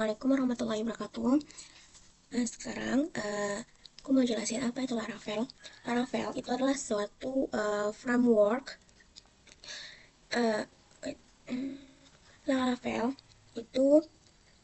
Assalamualaikum warahmatullahi wabarakatuh. Nah, sekarang aku mau jelasin apa itu Laravel. Laravel itu adalah suatu framework. eh, wait, Laravel itu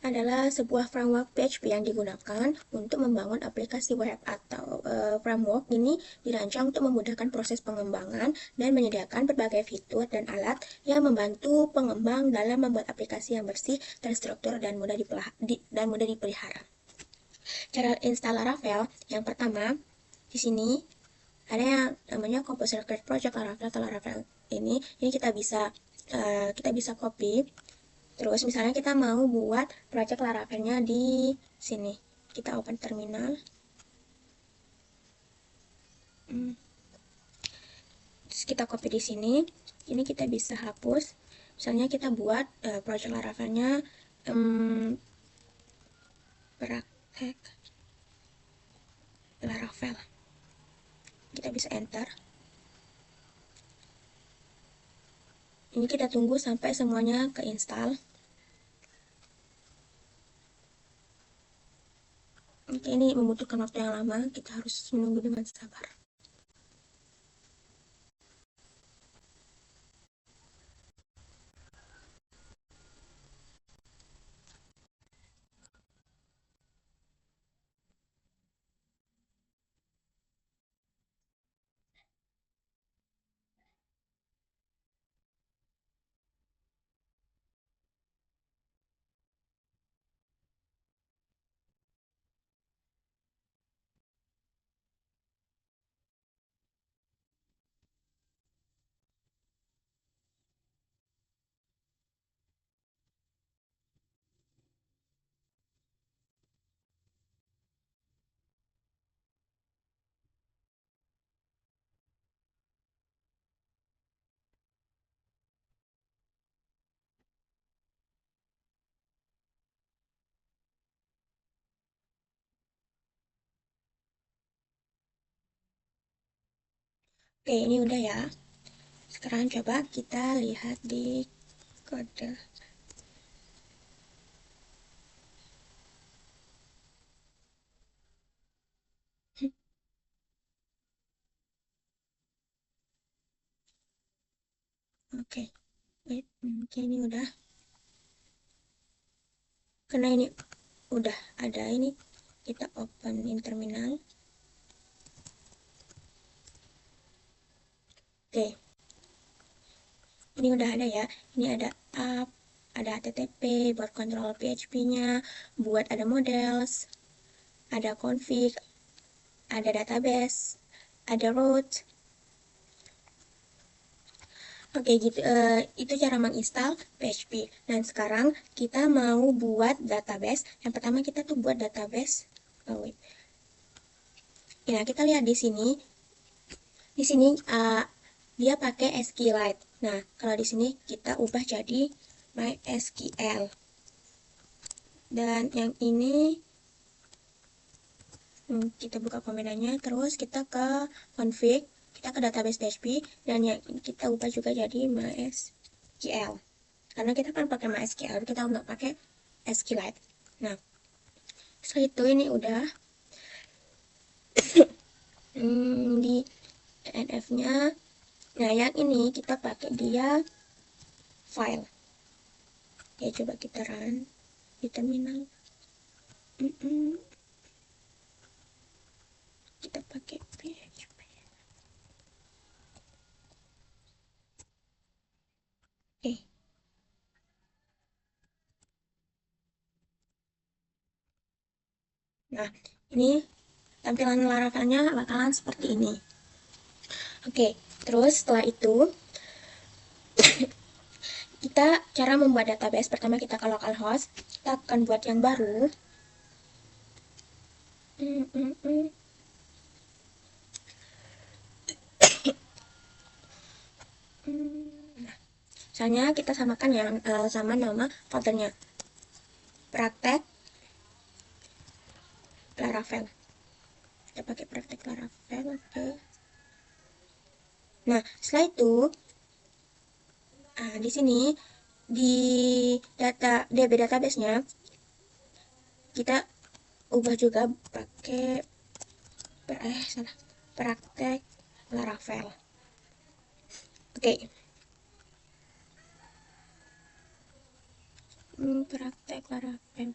adalah sebuah framework PHP yang digunakan untuk membangun aplikasi web atau framework ini dirancang untuk memudahkan proses pengembangan dan menyediakan berbagai fitur dan alat yang membantu pengembang dalam membuat aplikasi yang bersih, terstruktur, dan mudah dipelihara. Cara install Laravel, yang pertama, di sini ada yang namanya Composer Create Project Laravel atau Laravel ini kita bisa copy. Terus misalnya kita mau buat project Laravelnya di sini, kita open terminal. Terus kita copy di sini. Ini kita bisa hapus. Misalnya kita buat project Laravelnya praktek Laravel. Kita bisa enter. Ini kita tunggu sampai semuanya keinstall. Oke, ini membutuhkan waktu yang lama, kita harus menunggu dengan sabar. Oke, ini udah ya. Sekarang coba kita lihat di kode. Oke, oke, ini udah. Karena ini udah ada ini, kita open in terminal. Oke, ini udah ada ya. Ini ada app, ada HTTP buat kontrol PHP-nya, buat ada models, ada config, ada database, ada root. Oke, gitu. Itu cara menginstal PHP. Dan sekarang kita mau buat database. Yang pertama kita tuh buat database. Oh, wait. Ya, kita lihat di sini. Di sini dia pakai SQLite. Nah, kalau di sini kita ubah jadi MySQL. Dan yang ini kita buka komennya, terus kita ke config, kita ke database PHP, dan yang ini kita ubah juga jadi MySQL. Karena kita kan pakai MySQL, kita nggak pakai SQLite. Nah, setelah itu ini udah di NF-nya. Nah, yang ini kita pakai dia file. Ya, coba kita run di terminal. Kita pakai PHP. Oke. Nah, ini tampilan Laravelnya bakalan seperti ini. Oke, terus setelah itu kita cara membuat database. Pertama kita ke localhost, kita akan buat yang baru. Misalnya kita samakan yang sama nama foldernya, praktek Laravel. Kita pakai praktek Laravel. Oke. Nah, setelah itu di sini di DB database-nya kita ubah juga pakai salah, praktek Laravel. Oke. Praktek Laravel.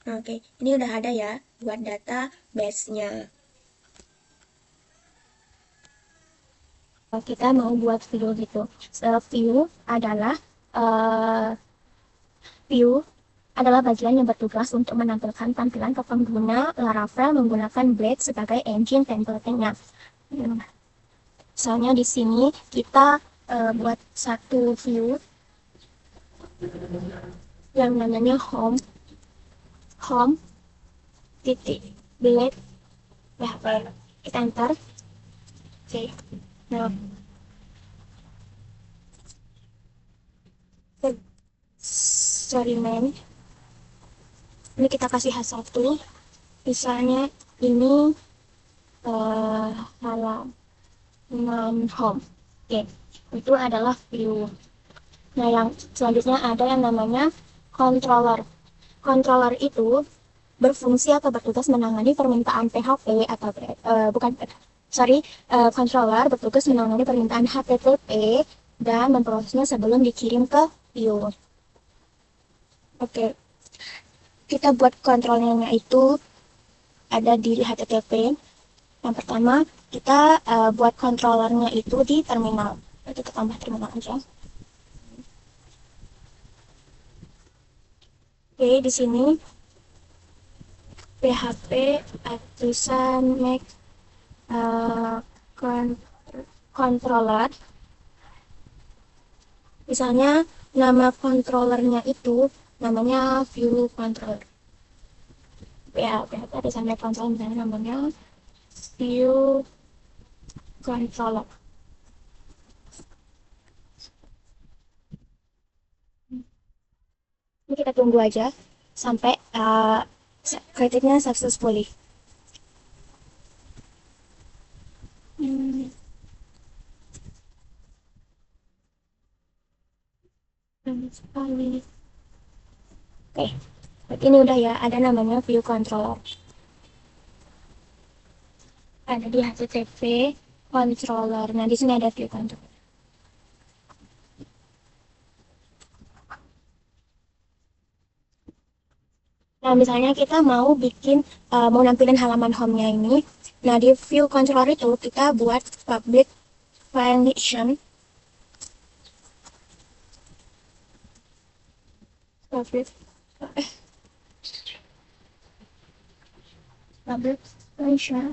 Oke, ini udah ada ya buat database-nya. Kita mau buat view gitu. View adalah uh, view adalah bagian yang bertugas untuk menampilkan tampilan ke pengguna Laravel menggunakan Blade sebagai engine template-nya. Misalnya di sini kita buat satu view yang namanya home titik Blade PHP. Kita enter. Oke. Nah, eksperimen ini kita kasih H1, misalnya ini halaman home. Oke, itu adalah view. Nah, yang selanjutnya ada yang namanya controller. Controller itu berfungsi atau bertugas menangani permintaan PHP atau bukan, sorry, controller bertugas menangani permintaan HTTP dan memprosesnya sebelum dikirim ke view. Oke, kita buat kontrolnya itu ada di HTTP. Yang pertama, kita buat controllernya itu di terminal. Kita tambah terminal aja. Oke, di sini PHP tulisan make controller. Misalnya nama controllernya itu namanya view controller. Ya, PHP tulisan make controller misalnya namanya view controller. Ini kita tunggu aja sampai kritiknya successfully. Sekali. Oke, ini udah ya, ada namanya view controller. Ada di HTTP controller. Nah, di sini ada view controller. Nah, misalnya kita mau bikin, mau nampilin halaman home-nya ini. Nah, di view controller itu kita buat public function. Public, public function.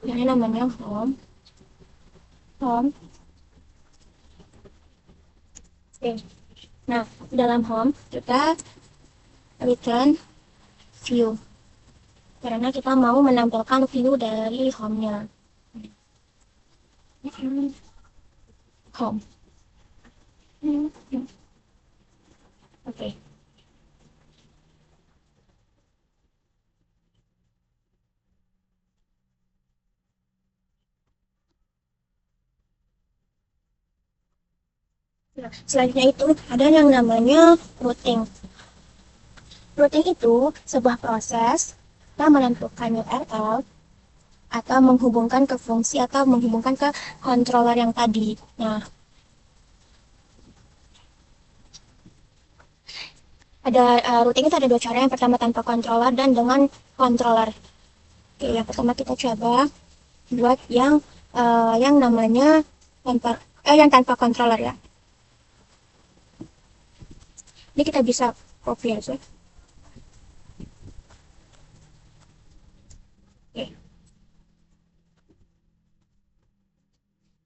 Yang namanya home. Home. Oke. Nah, dalam home kita return view. Karena kita mau menampilkan view dari home-nya. Home. Oke. Nah, selanjutnya itu ada yang namanya routing. Routing itu sebuah proses yang menentukan URL atau menghubungkan ke fungsi atau menghubungkan ke controller yang tadi. Nah, ada routing itu ada dua cara. Yang pertama tanpa controller dan dengan controller. Oke, yang pertama kita coba buat yang namanya tanpa controller ya. Ini kita bisa copy aja. Oke.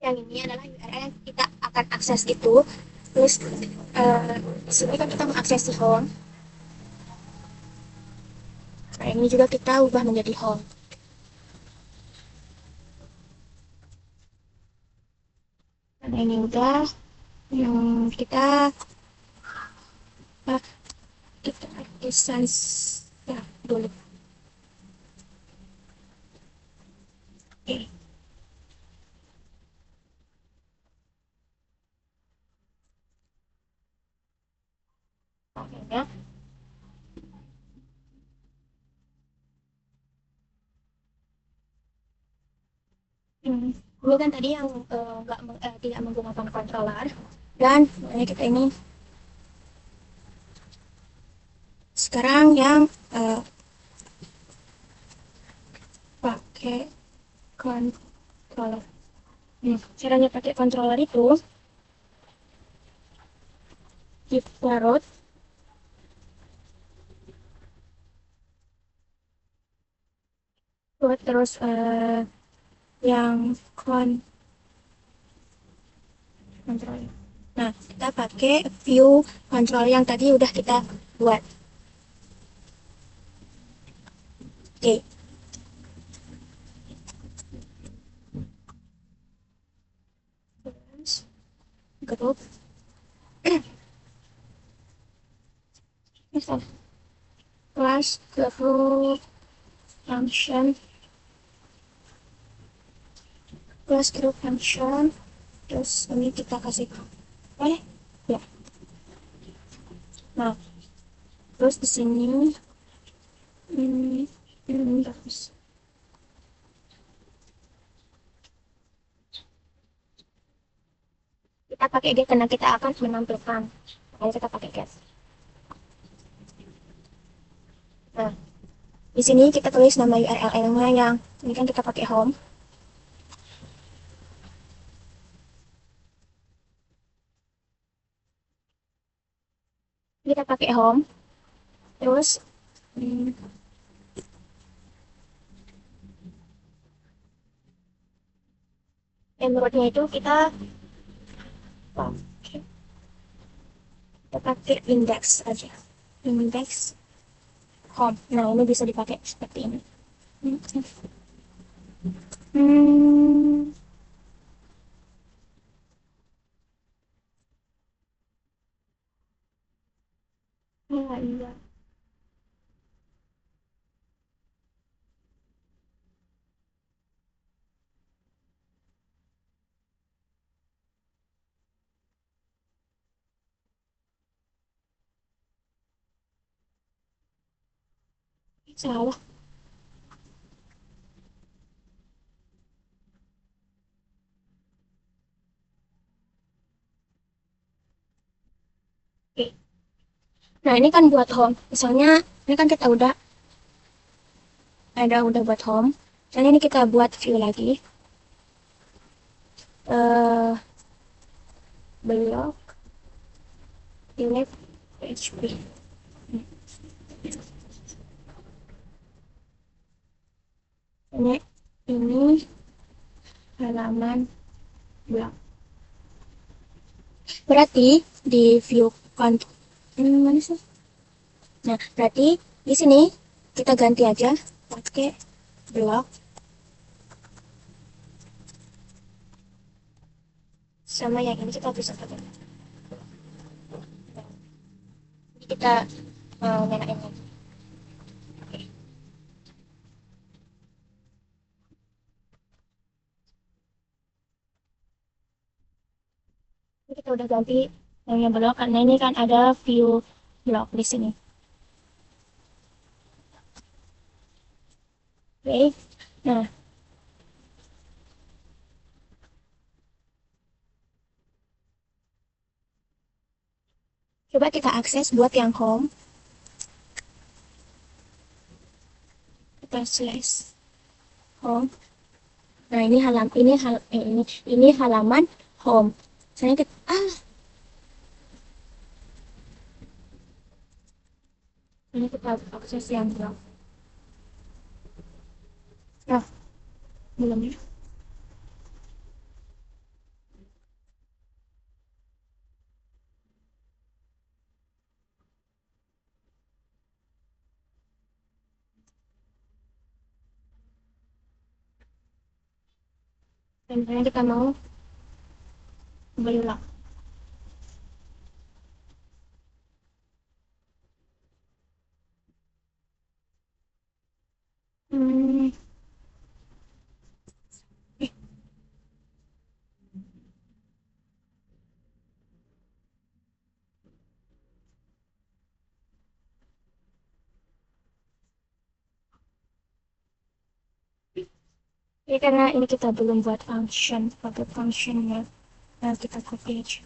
Yang ini adalah URL yang kita akan akses itu. Terus di sini kan kita mengakses di home. Nah, ini juga kita ubah menjadi home. Nah, ini udah yang kita desain ya dulu. Oke. Oke ya. dulu kan tadi yang tidak menggunakan controller, dan kita ini sekarang yang pakai controller. Caranya pakai controller itu kita root terus yang controller. Nah, kita pakai view control yang tadi udah kita buat. Oke. Terus group class group function terus ini kita kasih ya. Nah, terus di sini ini bagus. Kita pakai get karena kita akan menampilkan. Makanya kita pakai get. Nah, di sini kita tulis nama URL-nya yang ini kan kita pakai home. Kita pakai home. Terus emeraldnya itu kita pakai index aja. Index home. Nah, ini bisa dipakai seperti ini. Iya. Salah. Oke. Nah, ini kan buat home. Misalnya, ini kan kita udah buat home. Misalnya ini kita buat view lagi. Blog delete PHP. Ini halaman blog. Berarti di view mana sih? Nah, berarti di sini kita ganti aja pakai blog sama yang ini kita bisa pakai. Kita nyalain lagi. Ini kita udah ganti yang blog karena ini kan ada view blog di sini. Oke. Nah, coba kita akses buat yang home. Kita slash home. Nah, ini halaman home. Misalnya kita ini kita akses yang blog. Nah, belum ya. Dan misalnya kita mau kembali ulang. Jadi karena ini kita belum buat function, pakai functionnya, nah kita copy aja.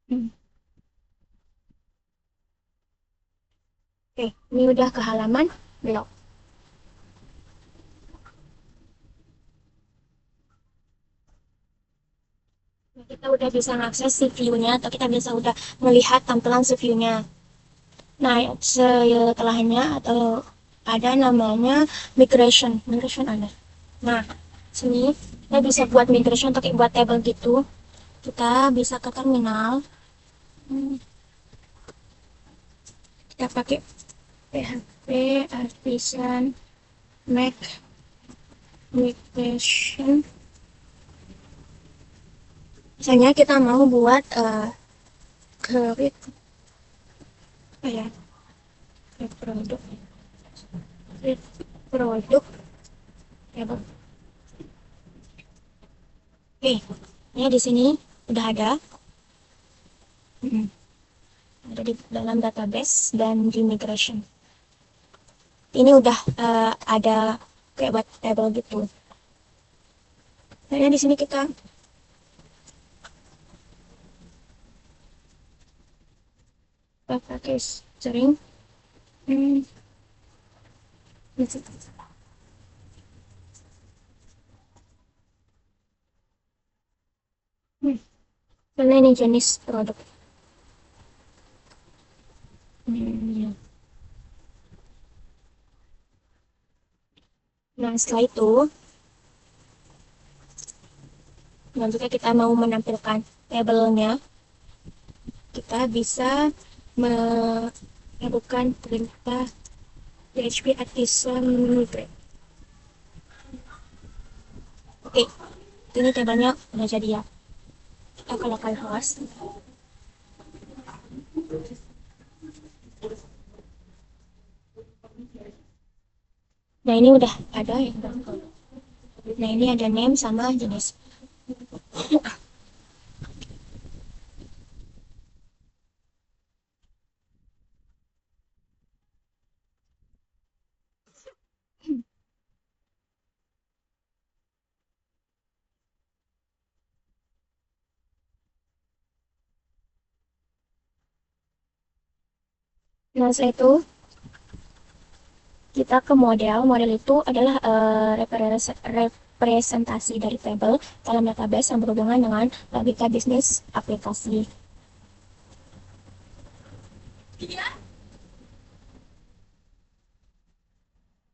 Hmm. Oke, ini udah ke halaman blog. Nah, kita udah bisa mengakses si view-nya atau kita bisa udah melihat tampilan si view-nya. Nah, setelahnya atau ada namanya migration. Migration ada. Nah, sini kita bisa buat migration atau kayak buat table gitu. Kita bisa ke terminal. Hmm, kita pakai PHP Artisan Mac Migration. Misalnya kita mau buat create apa ya? Create produk. Create produk. Ya, Bang. Oke, ini di sini udah ada. Mm-mm. Ada di dalam database dan di migration. Ini udah ada kayak buat table gitu. Nah, di sini kita pakai string. Hmm, karena ini jenis produk. Ya. Nah, setelah itu, nah jika kita mau menampilkan tabelnya, kita bisa melakukan perintah PHP Artisan Migrate. Oke, ini tabelnya udah jadi ya. Kita ke localhost. Nah, ini udah ada ya. Nah, ini ada name sama jenis. Nah, setelah itu kita ke model. Model itu adalah representasi dari tabel dalam database yang berhubungan dengan logika bisnis aplikasi.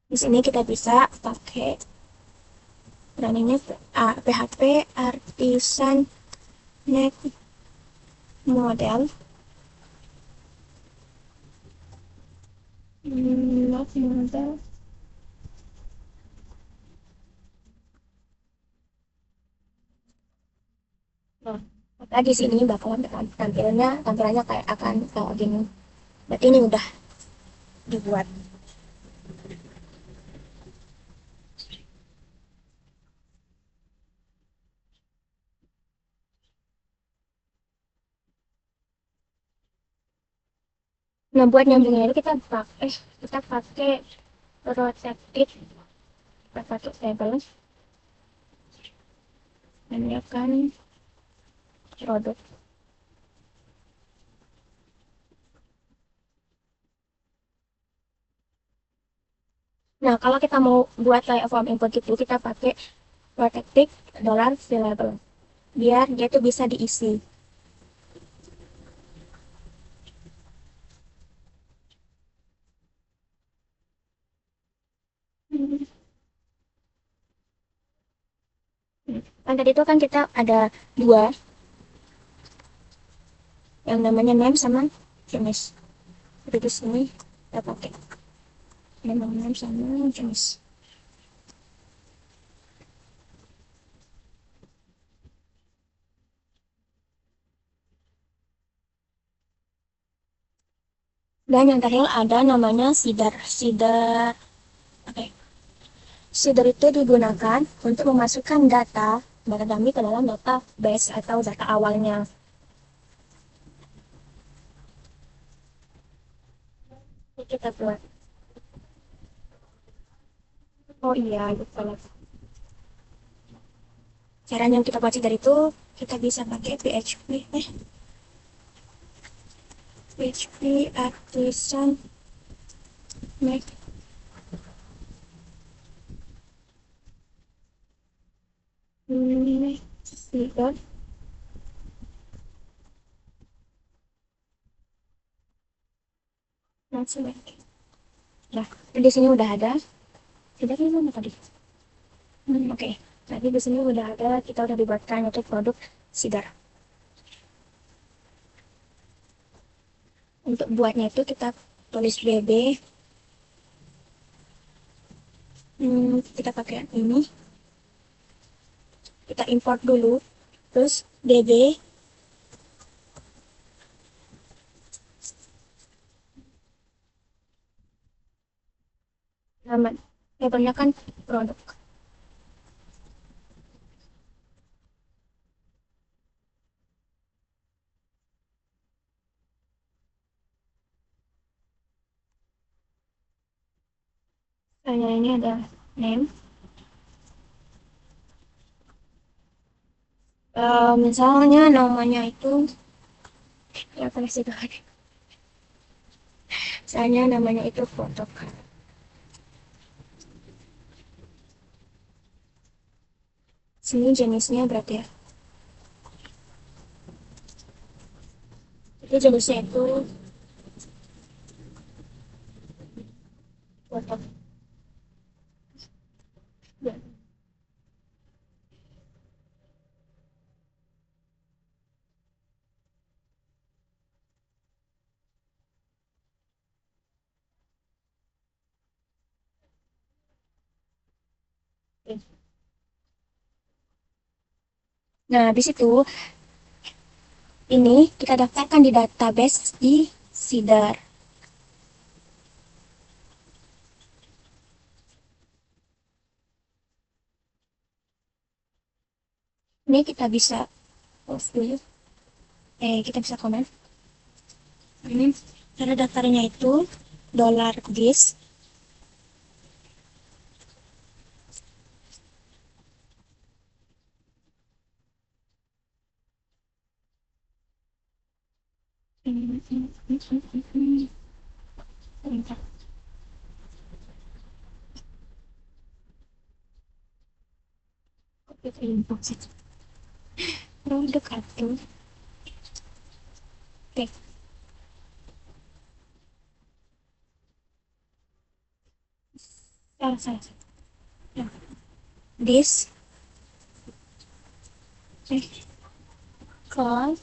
Di sini kita bisa pakai namanya PHP Artisan Net Model. Not model. Nah, maka di sini bakalan tampilannya kayak akan gini. Berarti ini udah dibuat. Nah, buat nyambungnya itu kita pakai protected pakai table dan kan produk. Nah, kalau kita mau buat kayak form input gitu, kita pakai protected $variable biar dia tuh bisa diisi. Kan tadi itu kan kita ada dua yang namanya name sama jenis. Jadi di sini kita pakai name sama jenis. Dan yang terakhir ada namanya seeder. Okay. Seeder itu digunakan untuk memasukkan data dummy ke dalam database atau data awalnya. kita buat. Oh iya, lupa lagi. Caranya kita buat seeder itu, kita bisa pakai PHP Artisan Make seeder. Langsung lagi. Nah, di sini udah ada. Tidak ini mana tadi? Oke. Tadi di sini udah ada, kita udah dibuatkan untuk produk seeder. Untuk buatnya itu kita tulis BB. Kita pakai ini. Kita import dulu. Terus DB. Nama labelnya kan produk. Saya ini ada name. Misalnya namanya itu ya kasih tahu. Misalnya namanya itu photocard. Sini jenisnya berarti ya. Jadi jenisnya itu photocard. Ya. Nah, habis itu ini kita daftarkan di database di seeder. Ini kita bisa post dulu. Kita bisa komen. Ini cara daftarnya itu $this. Produk kartu. Oke. Salah. Nah, this. Call.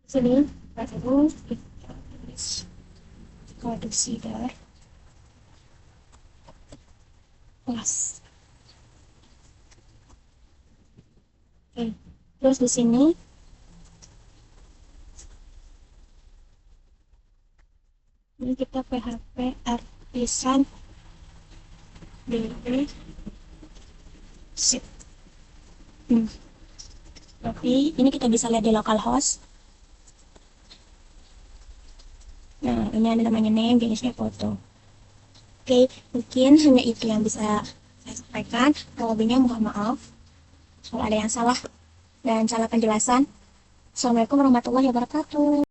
Sini baru kita tulis kode seeder plus. Oke. Terus di sini ini kita PHP Artisan DB sheet. Tapi ini kita bisa lihat di localhost. Nah, ini ada namanya name, jenisnya foto. Oke, mungkin hanya itu yang bisa saya sampaikan. Kalau lebihnya mohon maaf kalau ada yang salah dan salah penjelasan. Assalamualaikum warahmatullahi wabarakatuh.